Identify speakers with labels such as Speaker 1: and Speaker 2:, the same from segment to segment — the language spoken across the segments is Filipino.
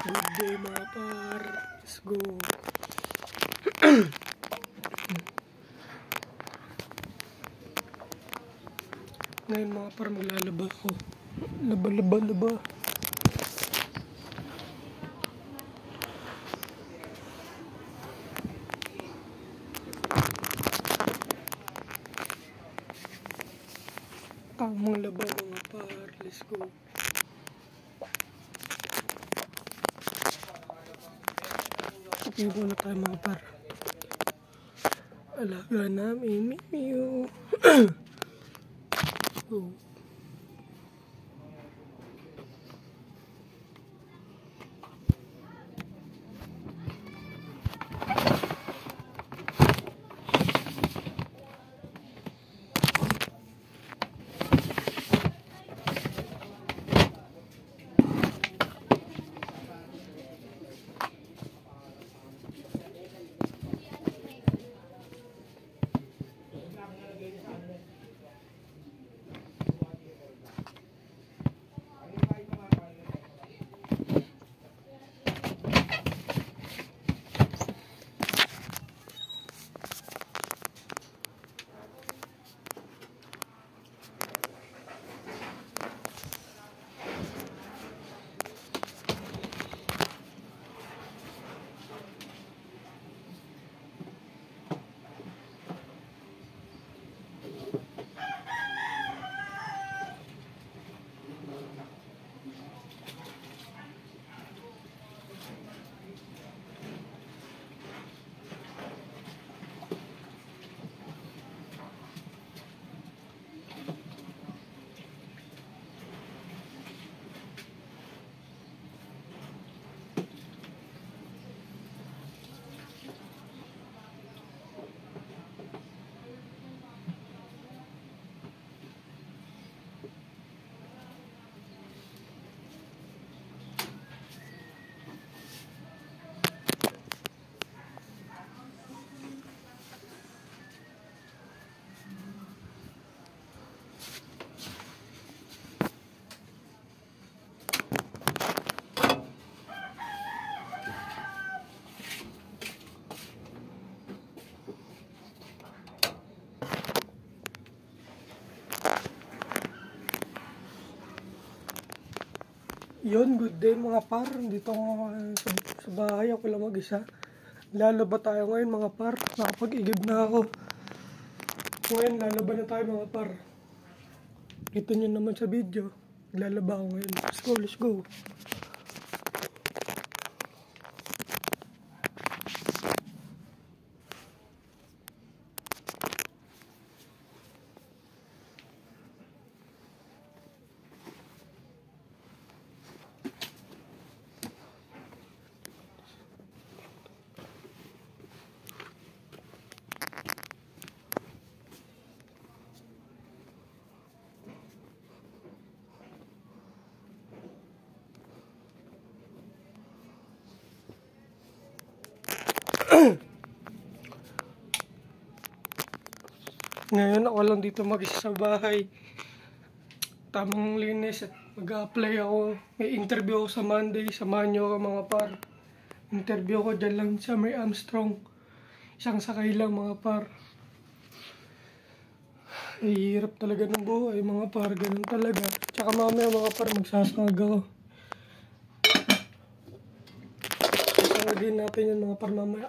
Speaker 1: Good day mga par. Let's go. Ngayon mga par, maglalaba ako. Laba. Tamang laba mga par. Let's go. Okay, muna tayo mga par. Alaga namin, Mimiu. Oh. Yun, good day mga par. Dito ako sa bahay, ako lang mag-isa. Lalaba tayo ngayon mga par. Nakapag-igib na ako. Ngayon, lalaba na tayo mga par. Ito nyo naman sa video. Lalaba ako ngayon. Let's go. Ngayon ako lang dito mag-isa sa bahay. Tamang linis at mag-a-apply ako. May interview ako sa Monday. Samahan nyo ako mga par. Interview ko dyan lang sa May Armstrong. Isang sakay lang mga par. Hirap talaga ng buhay mga par. Ganun talaga. Tsaka mamaya mga par, magsasangag ako. Sasangagin natin yan mga par mamaya.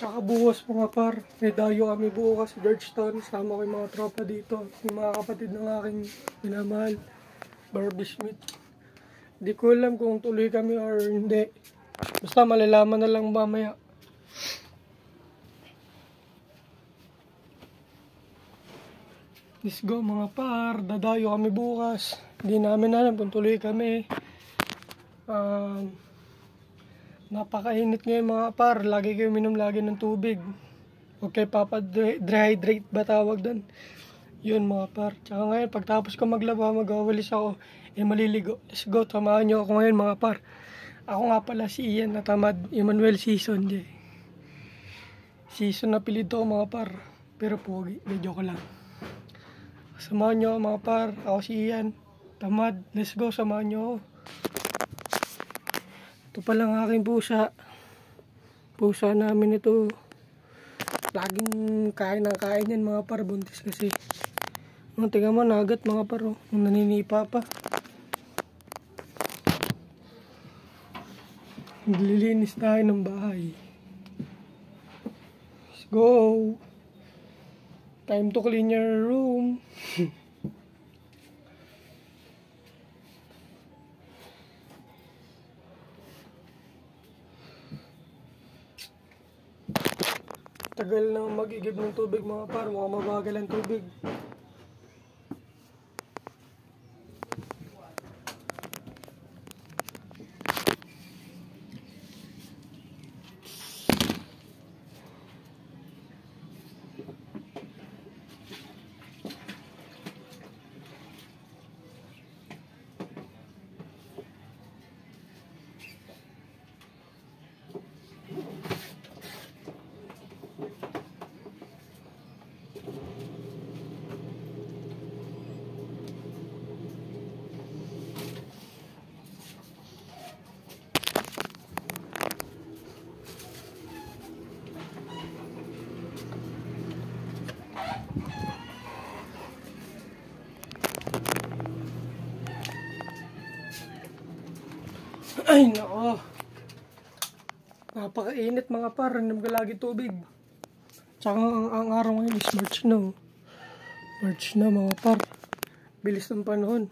Speaker 1: Tsaka bukas mga par, may dayo kami bukas sa Georgetown. Sama ko yung mga tropa dito. Yung mga kapatid ng aking minamahal, Barbie Smith. Di ko alam kung tuloy kami or hindi. Basta malalaman na lang mamaya. Let's go mga par, dadayo kami bukas. Hindi namin alam kung tuloy kami. Napakainit ngayon mga par, lagi kayo minum lagi ng tubig. Okay, dehydrate ba tawag doon? Yun mga par. Tsaka ngayon, pagtapos ko maglaba, magwawalis ako, maliligo. Let's go, samahan nyo ako ngayon mga par. Ako nga pala si Ian na tamad, Emmanuel Season. Season na pilito ko mga par, pero pogi, medyo ko lang. Samahan nyo mga par, ako si Ian, tamad. Let's go, samahan nyo ako. Ito palang aking pusa. Pusa namin ito. Laging kain ng kain yan mga par, buntis kasi. Tingnan mo, nagat mga par, naninipa pa. Naglilinis tayo ng bahay. Let's go. Time to clean your room. Tagal na mag-igib ng tubig mga par, mukhang mabagal ang tubig. Ay nako, napakainit mga par, hindi ka lagi tubig. Tsaka ang araw ngayon is March na. March na mga par, bilis ng panahon.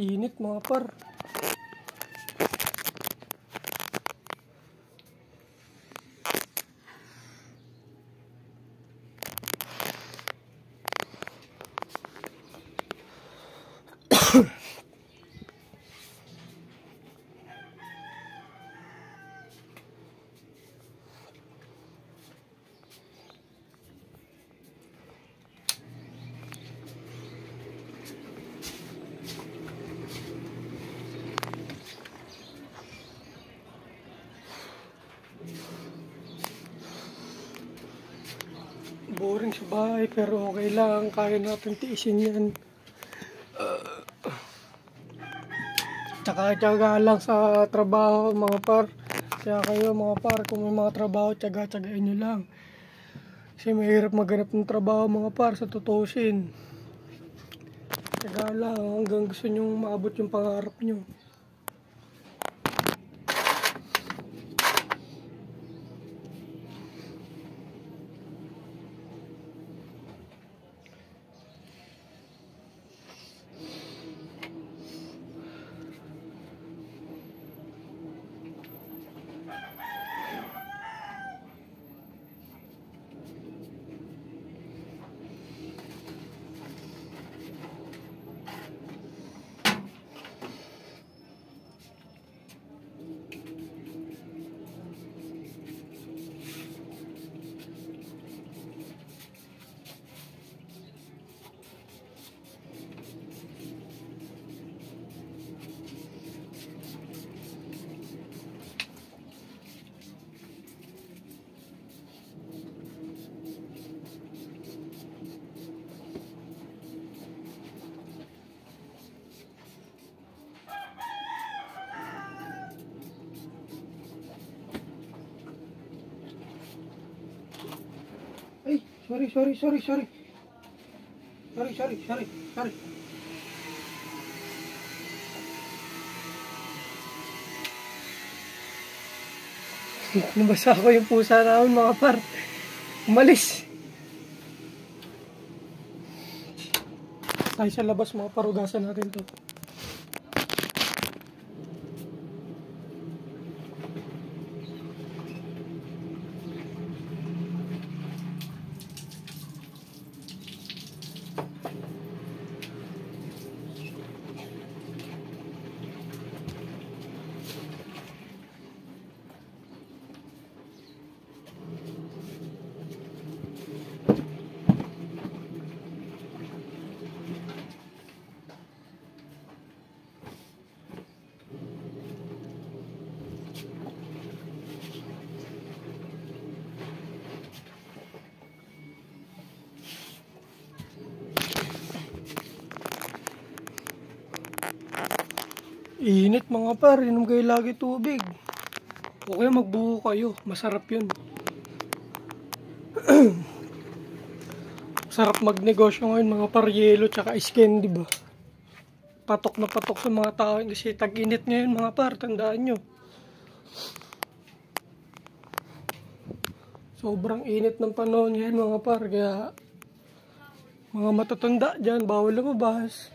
Speaker 1: Init mga par. Boring sa bahay pero okay lang, kaya natin tiisin yan. Tsaka-tsaga lang sa trabaho mga par. Kaya kayo mga par, kung may mga trabaho, tsaga-tsagain nyo lang. Kasi mahirap maghanap ng trabaho mga par sa tutusin. Tsaga lang hanggang gusto nyo maabot yung pangarap nyo. Sorry. Sorry. Nabasa ko yung pusa namin mga par. Umalis. Tayo sa labas mga parugasan natin to. Init mga par, inom kayo lagi tubig. O kaya magbuho kayo, masarap yun. Sarap magnegosyo ngayon mga par, yelo tsaka ice candy ba. Patok na patok sa mga tao kasi tag-init ngayon mga par, tandaan nyo. Sobrang init ng panahon ngayon mga par, kaya mga matatanda dyan, bawal lumabas.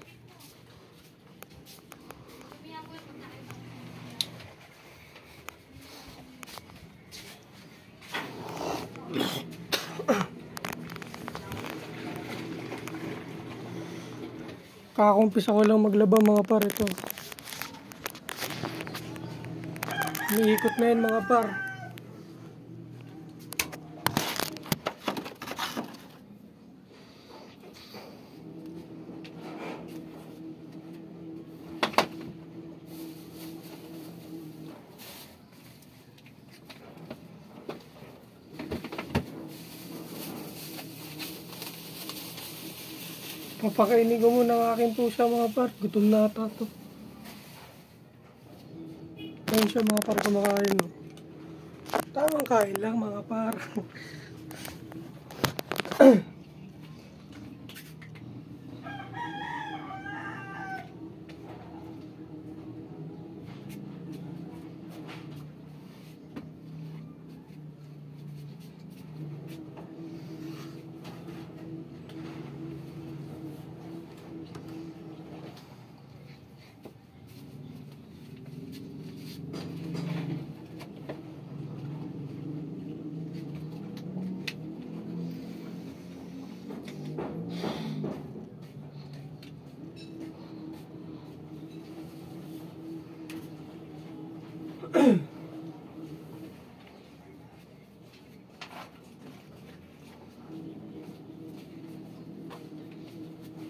Speaker 1: Kakakumpisa ko lang maglaba mga par ito. Umiikot na yun mga par. Papakainin ko muna ang aking pusa mga par. Gutom na ata to. Ayun siya mga par kumakain. No? Tamang kain lang mga par.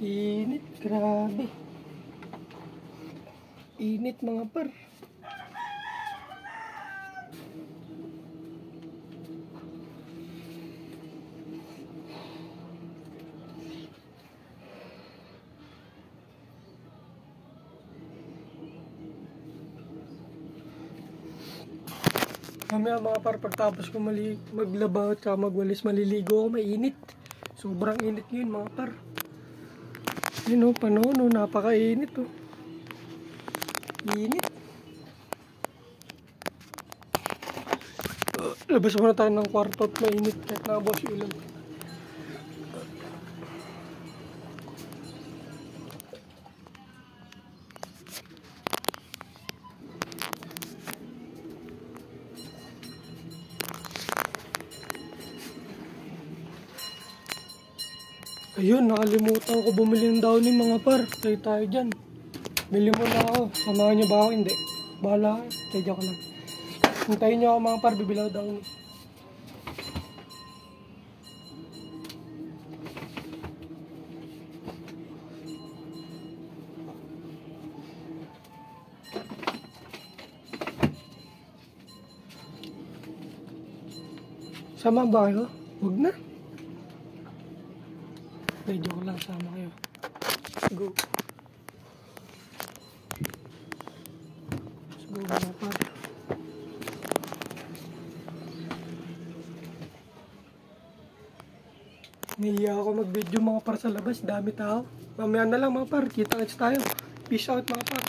Speaker 1: Init, grabe. Init mga par. Mamaya mga par, pagtapos ko maglaba at magwalis, maliligo ako, mainit. Sobrang init yun mga par. Yun o, panahon o, napakainit o. Init. Labas muna tayo ng kwarto at mainit kahit nabos yung ulam. Ayun, nakalimutan ko bumili ng downy mga par. Tayo dyan. Bili mo na ako. Samahan nyo ba ako? Hindi. Bahala kayo. Tadya ko lang. Hintayin nyo ako mga par. Bibili ako downy. Sama ba kayo? Huwag na. Medyo ko lang, sama kayo. Go. Let's go mga par. Nahiya ako mag-video mga par sa labas. Dami tao. Mamaya na lang mga par. Kita-kits tayo. Peace out mga par.